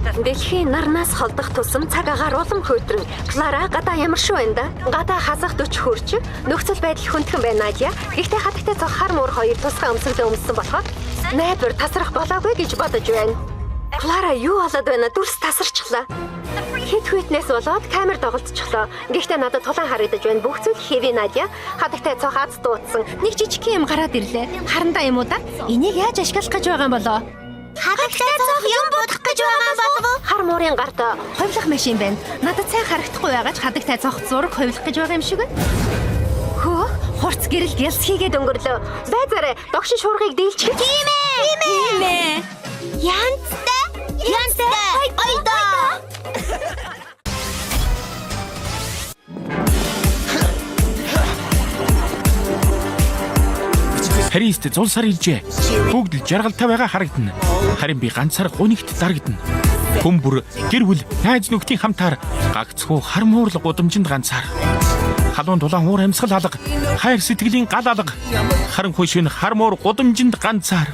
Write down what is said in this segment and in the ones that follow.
Дэлхийн нарнаас холдох тусам цаг агаар улам хөөдрөн. Клара гадаа ямар шүү энэ да? Гадаа хасах 40 хүрч нөхцөл байдал хүндхэн байна Надя. Гэхдээ хатагтай цог хар муур хоёр тусгай өмсгөлөө өмссөн болохоор найдвар тасрах болоогүй гэж бодож байна. Клара юу болоод байна? Дүрс тасарчлаа. Хит хитнээс болоод камер доголдчихлоо. Гэхдээ надад тулаан харагдаж байна. Бүх зүйл хэвээ Надя. Хатагтай цог аз дуудсан. Нэг жижиг юм гараад ирлээ. Харандаа юм уу да? Энийг яаж ашиглах гэж байгаа юм болоо? Хатагтай цог юм будах гэж байгаа юм болов уу? Хар муурын гарт хувилах машин байна. Надад сайн харагдахгүй байгаач хатагтай цог зураг хувилах гэж байгаа юм шиг байна. Хөө, хурц гэрэл гэлс хийгээд өнгөрлөө. Зайзаарэ, догшин шуургыг дийлчих. Тийм ээ. Янзтай. Ойдоо. Харист зулсаар илжээ. Бүгд л жаргалтай байгаа харагдана. Харин би ганцаар гунигт дарагдана. Хүмбүр гэр бүл найз нөхдийн хамтаар гагцхүү хар муурлаг гудамжинд ганцаар. Халуун дулаан уур амьсгал алга, хайр сэтгэлийн гал алга. Харанхуй шин хар муур гудамжинд ганцаар.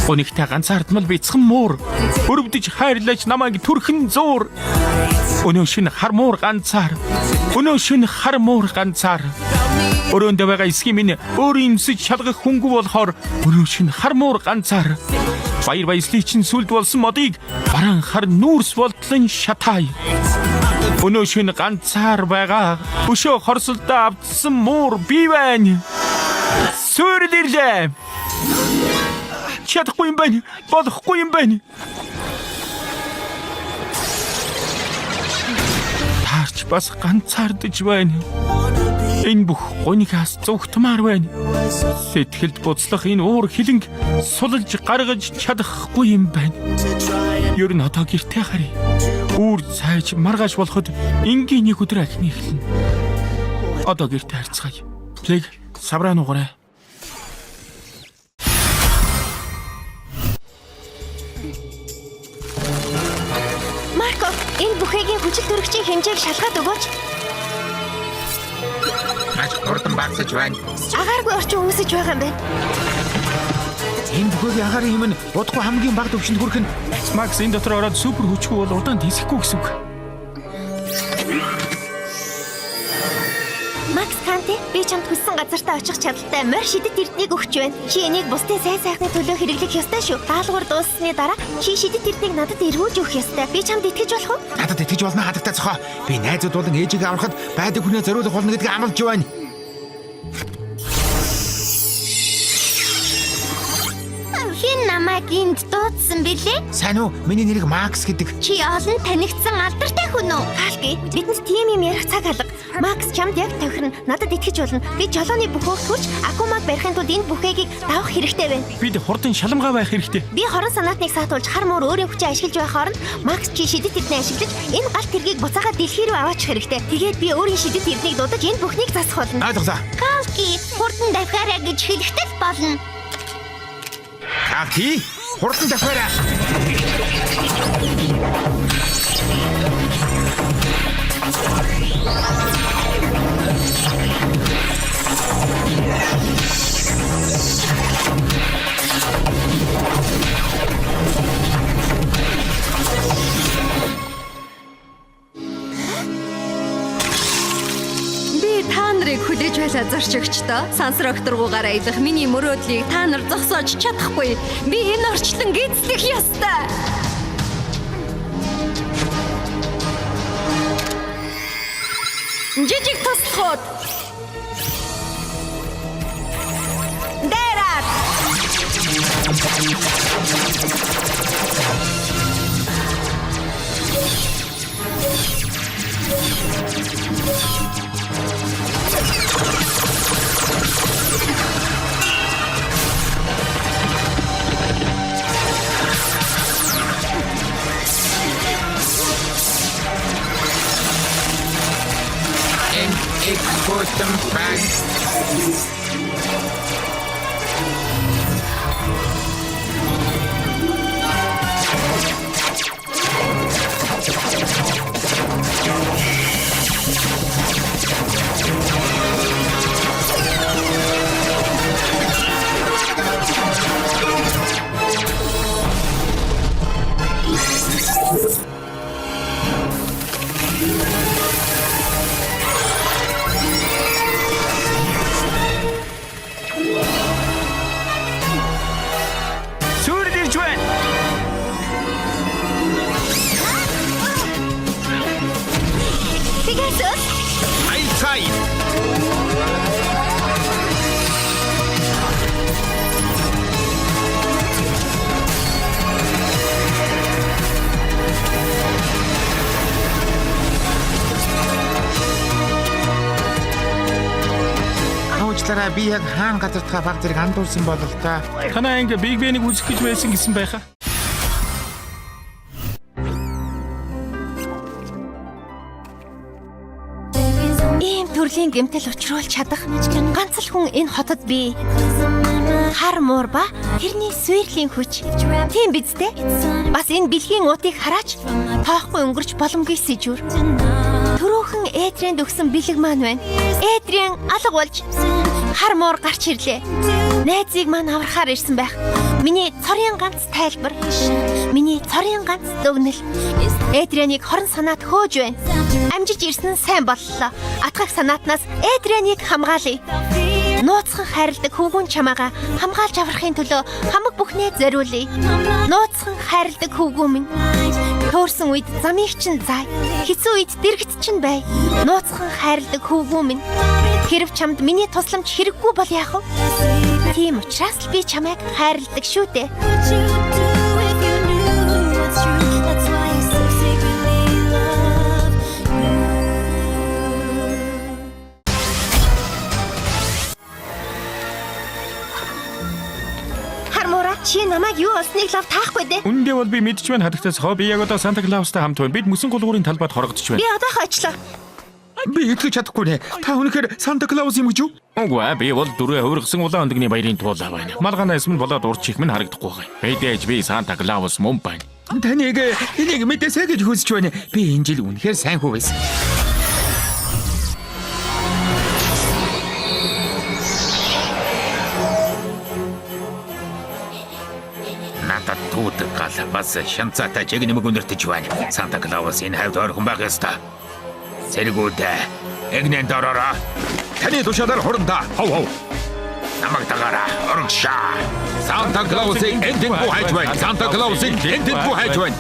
Гунигтай ганцаардмал бяцхан муур. Өрөвдөж хайрлаж намайг түрхэн зуур. Өнөө шин хар муур ганцаар. Өнөө шин хар муур ганцаар. Өрөөндөө байгаа эсгийн минь өөрийн өмсөж шалгах хөнгө болохоор өнөө шин хар муур ганцаар. Баяр баясгалын чинь сүлд болсон модыг бараан хар нүүрс болтлон шатай. Өнөө шин ганцаар байгаа өшөө хорсолдоо автсан муур би байна. Сүрэл ирлээ. Чадахгүй юм байна. Болохгүй юм байна. Таарч бас ганцаардж байна. Энэ бүх гунигаас зүгтмаар байна. Сэтгэлд буцлах энэ уур хилэнг сулж гаргаж чадахгүй юм байна. Ер нь одоо гэртээ харъя. Үүр цайж маргааш болоход энгийн нэг өдөр ахны эхэлнэ. Одоо гэртээ харцгаая. Плэг савраа нугараа. Марко, энэ бүхэгийн хүчил төрөгчийн хэмжээг шалгаад өгөөч. Маш хурдан багасж байна. Агааргүй орчин өмсөж байгаа юм байна. Энэ бүхэгийн агаарын юм нь удахгүй хамгийн бага төвшөнд хүрэх нь Макс энэ дотор ороод супер хүчгүй бол удаан тисэхгүй гэсэн үг. Макс Канти, би чамд хүссэн газартаа очих чадaltaй морь шидэт эрднийг өгч байна. Чи энийг бусдын сайн сайхны төлөө хэрэглэх ёстой шүү. Даалгавар дууссаны дараа чи шидэт эрднийг надад эргүүлж өгөх ёстой. Би чамд итгэж болох уу? Надад итгэж болно хатагтай цохоо. Би найзууд болон ээжигээ аврахад байдаг хүнээ зориулах болно гэдгийг амлаж байна. Хин намайг энд дуудсан бэлээ? Сайн уу? Миний нэрийг Макс гэдэг. Чи олон танигдсан алдартай хүн үү? Калки, бидэнд тийм юм ярих цаг алга. Макс чамд яг тохирно. Надад итгэж болно. Би жолооны бүхөөс хүрч акумаг барихын тулд энэ бүхэгийг давах хэрэгтэй байна. Бид хурдан шаламгаа байх хэрэгтэй. Би хорон санаатныг саатуулж хар муур өөрийн хүчээ ашиглаж байх хооронд Макс чи шидэт эрдний ашиглаж энэ галт тэргийг буцаага дэлхий рүү аваачих хэрэгтэй. Тэгээд би өөрийн шидэт эрднийг дуудаж энэ бүхнийг засах болно. Ойлголоо. Калки, хурдан давхаарай гэж хэлэхдээ болно. Калки, хурдан давхаарай. Та нарыг хүлээж байлаа зарч өгчдөө. Сансар окторгуугаар аялах миний мөрөөдлийг та нар зогсоож чадахгүй. Би энэ орчлон гүйцэтгэх ёстой. Жижиг туслахууд. Дэрат. Export them back. Сүүрд ирж байна. Pegasus. Ай цай. Уучлаарай, би яг хаан газар та баг зэрэг андуурсан бол л та. Танаа ингээ Биг Бэнийг үзэх гэж байсан гэсэн байхаа. Ийм төрлийн гэмтэл учруулж чадах ганц л хүн энэ хотод бий. Хар муур ба тэрний сүйрлийн хүч. Тийм биз дээ? Бас энэ бэлгийн уутыг хараач тоохгүй өнгөрч боломгүй сэжүр. Төрөөхөн Эдриэнд өгсөн бэлэг маань байна. Эдриэн алга болж хар муур гарч ирлээ. Найзыг маань аврахаар ирсэн байх. Миний цорын ганц тайлбар. Миний цорын ганц дүгнэл. Эдриэнийг хорон санаат хөөж байна. Амжиж ирсэн нь сайн боллоо. Атгах санаатнаас Эдриэнийг хамгаалъя. Нууцхан хайрладаг хүүгүн чамаага хамгаалж аврахын төлөө хамаг бүхнээ зориулъя. Нууцхан хайрладаг хүүгүн минь. Төөрсөн үед замыг чинь зай. Хэцүү үед дэргэт чинь бай. Нууцхан хайрладаг хүүгүн минь. Хэрв чамд миний тусламж хэрэггүй бол яах вэ? Тийм учраас л би чамайг хайрладаг шүү дээ. Хармура, чи намайг юу болсныг лав таахгүй дээ. Үндэ бол би мэдж байна хадагтаас хоо би яг одоо Санта Клаустай хамт байна. Бид мөсөн гулгуурын талбайд хорогдож Би байна. одоо хочлоо. Би итгэж чадахгүй нэ. Та үнэхээр Санта Клаус юм гэж юу? Үгүй ээ, би бол дөрөв хувиргасан улаан өндөгний баярын туулаа байна. Малганаас минь болоод урд чих минь харагдахгүй байна. Мэдээж би Санта Клаус мөн байна. Таныг энийг мэдээсэй гэж хүсэж байна. Би энэ жил үнэхээр сайн хүү байсан. Надад туудаг гал бас шанцаатай чиг нэмэг өнөртөж байна. Санта Клаус энэ хавьд ойрхон байх ёстой. Сэргүүдээ эгнэн доророо. Таны тушаалаар хуранта. Хов. Намайг дагаараа оргшаа. Санта Клаусыг эндэнгүй хайж байна. Санта Клаусыг эндэнгүй хайж байна.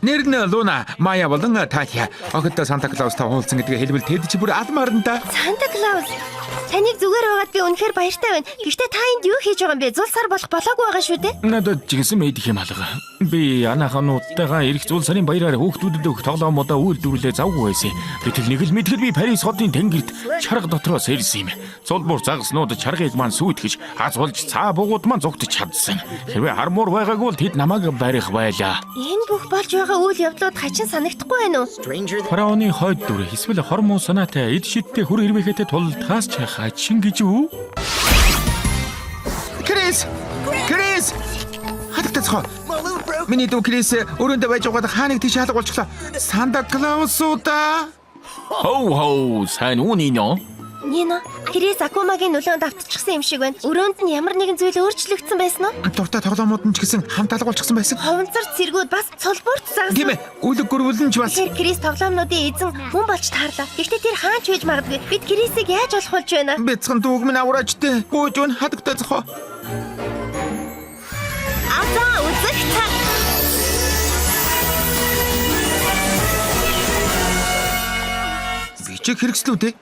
Нэр нь Луна, Мая болон Татья. Огттой Санта Клаустай уулзсан гэдгээ хэлбэл тэд чи бүр алмаарна да. Санта Клаус, таныг зүгээр байгаад би үнэхээр баяртай байна. Гэхдээ та энд юу хийж байгаа юм бэ? Зул сар болох болоогүй байгаа шүү дээ. Надад жигсэн мэдих юм алга. Би анахануудтайгаа ирэх зул сарын баяраар хүүхдүүдэд өгөх тоглоомодоо үйлдвэрлээ завгүй байсан. Гэтэл нэг л мэдхэд би Парис хотын тэнгэрт чарга дотроос ирсэн юм. Цулбуур загаснууд чаргыг маань сүйтгэж хазуулж цаа буугууд маань зугтаж чадсан. Хэрвээ хармуур байгаагүй бол тэд намайг барих байлаа. Энэ бүх болж байгаа үйл явдлууд хачин санагдахгүй байна уу? Фараоны хойд дүр эсвэл хормон санаатай эд шидтэй хүр хэрвэхэтэ тултаас ч хачин гэж үү? Крис! Хатагтацгаа. Миний дүү Крис өрөөндөө байж байгаад хааныг тийш хаалга болчихлоо. Санта Клаусуудаа. Хоо, сайн үний нөө. Нино, Крис Акумагийн нөлөөнд автчихсан юм шиг байна. Өрөөнд нь ямар нэгэн зүйл өөрчлөгдсөн байсан уу? Дуртай тоглоомууд нь ч гэсэн хамт алга болчихсон байсан. Ховонцор цэргүүд бас цулбуурт загсан. Тийм ээ. Үлэг гөрвөлн ч бас. Тэр Крис тоглоомнуудын эзэн хүн болж таарлаа. Гэхдээ тэр хаач байж магадгүй. Бид Крисийг яаж олох болж байна? Бяцхан дүүг минь авраач дээ. Гүйж өн хатагтацгаа. Аза үзэх цаг. Би ч хэрэгслүү дээ.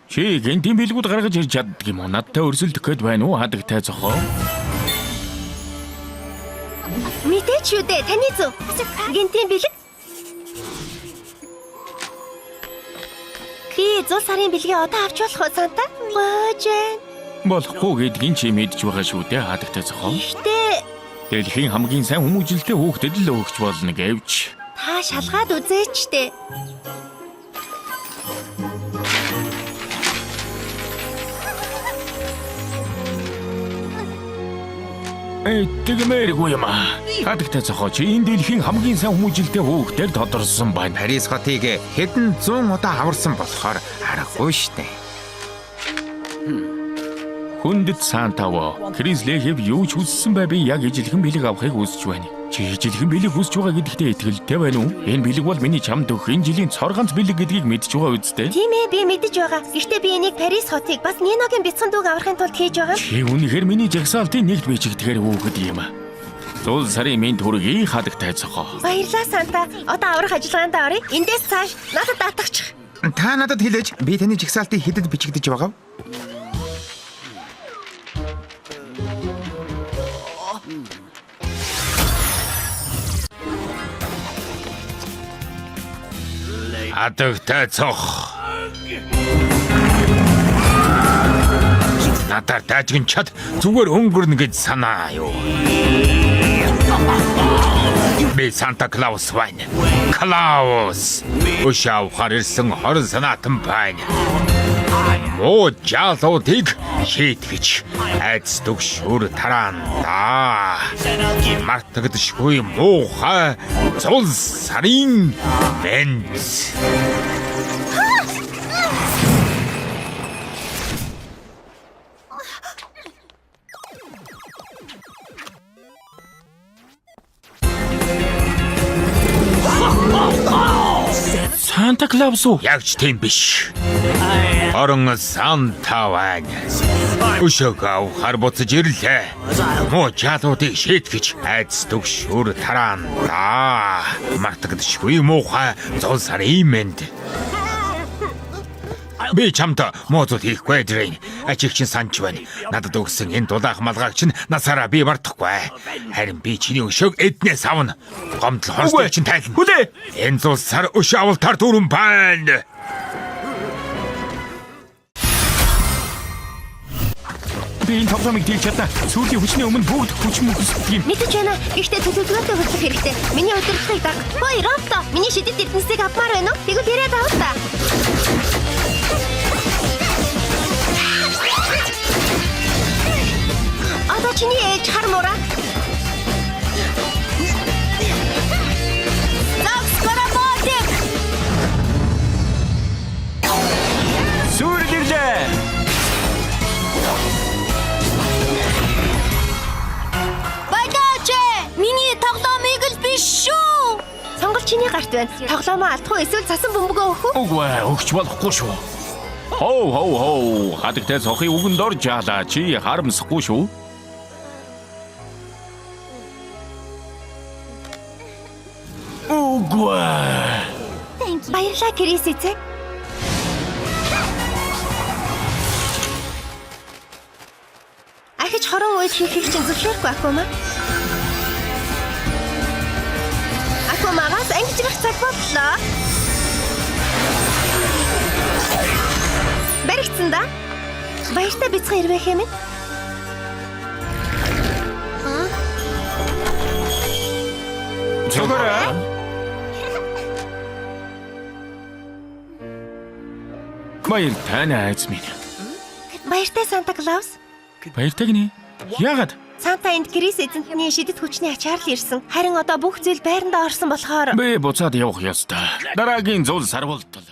Чи гэнтийн бэлгүүд гаргаж ирж чаддаг юм уу? Надтай өрсөлдөх гээд байна уу? Хадагтай зохоо. Мэдээч шүү дээ. Таны зөв. Гинтийн бэлэг. Зул сарын бэлгээ одоо авч болох уу Санта? Гоож байна. Болохгүй гэдгийг чи мэдж байгаа шүү дээ. Хадагтай зохоо. Гэхдээ Дэлхийн хамгийн сайн хүмүүжлэлтэй хүүхдэд л өгч болно гэвч. та шалгаад үзээч дээ. Тэгмээргүй юм аа. Хадагтай зохоо чи энэ дэлхийн хамгийн сайн хүмүүжлэлтэй хүүхдэд тодорсон байна. Парис хотыг хэдэн 100 удаа аварсан болохоор аргагүй штэ. Хүндэт Сантаво, Крис Лехев юу ч хүссэн бай би яг ижилхэн бэлэг авахыг хүсэж байна. Чи ижилхэн бэлэг хүсэж байгаа гэдэгтээ итгэлтэй байна уу? Энэ бэлэг бол миний чамд өгөх энэ жилийн цорганц бэлэг гэдгийг мэдж байгаа үсттэй. Тийм ээ, би мэдэж байгаа. Гэхдээ би энийг Парис хотыг бас Ниногийн бяцхан дүүг аврахын тулд хийж байгаа. Чи үнэхээр миний жагсаалтын нэгт бичигдэхээр үгэд юм аа. Зул сарын минь төргийг хадагтай цохоо. Баярлалаа Санта. Одоо аврах ажиллагаанд оръё. Эндээс цааш надад татгачих. Та надад хэлээч. Би таны жигсаалтыг хэдэд бичигдэж байгаа. Хадагтай цох. Надад дажгин чад зүгээр өнгөрнө гэж санаа юу? Би Санта Клаус байна. Клаус. Өшөө харилсан хорон санаатан байна. Муу жалуудыг шийтгэж айц төгшөр тараанда. Мартагдшгүй муухай зул сарын бэнц. Санта Клаус уу? Яг ч тийм биш. Орон Санта байна. Өшөөгөө хар буцаж ирлээ. Муу жалуудыг шийтгэж айц төгшөр тараанда. Мартагдшгүй муухай зул сарын мэнд. Би чамд муудууд хийхгүй дэрэн. Ачиг чин санч байна. Надад өгсөн энэ дулаах малгайг чин насаараа би мартахгүй. Харин би чиний өшөөг эднээс авна. Гомдол хорстой чин тайлна. Хүлээ. Энэ зул сар өшөө авалтаар дүүрэн байна. Би энэ тоглоомыг дийлж чадна. Сүүлийн хүчний өмнө бүгд хүч мөхсдөг юм. Мэдэж байна. Гэхдээ төлөвлөгөөтэй хөдлөх хэрэгтэй. Миний өдөртгийг даг. Хөөе, Робто. Миний шидэт эрдэнэсийг авмаар байна уу? Тэгвэл яриад авах та. Одоо чиний ээж хар муура. Скоромозик. Сүрлэрлээ. Байдаач. Миний тоглоомыг л биш шүү. Сонгол чиний гарт байна. Тоглоомоо алдах уу эсвэл цасан бөмбөгөө өгөх үү? Үгүй өгч болохгүй шүү. Хоо. Хадагтай цохын үгэнд орж яалаа. Чи харамсахгүй шүү. Үгүй. Баярлалаа Крис эцэг. Ахиж хорон үед хийхийг чинь зөвшөөрөхгүй Акума. Акумагаас ангижрах цаг боллоо. Баригдсан да. Баяртай бяцхан ирвэх юм. Зөвхөн баяртай найз минь. Баяртай Санта Клаус. Баяртай гинэ. Яагаад? Санта энд Крис эзэнтний шидэт хүчний ачаар л ирсэн. Харин одоо бүх зүйл байрандаа орсон болохоор Би буцаад явах ёстой. Дараагийн зул сар болтол.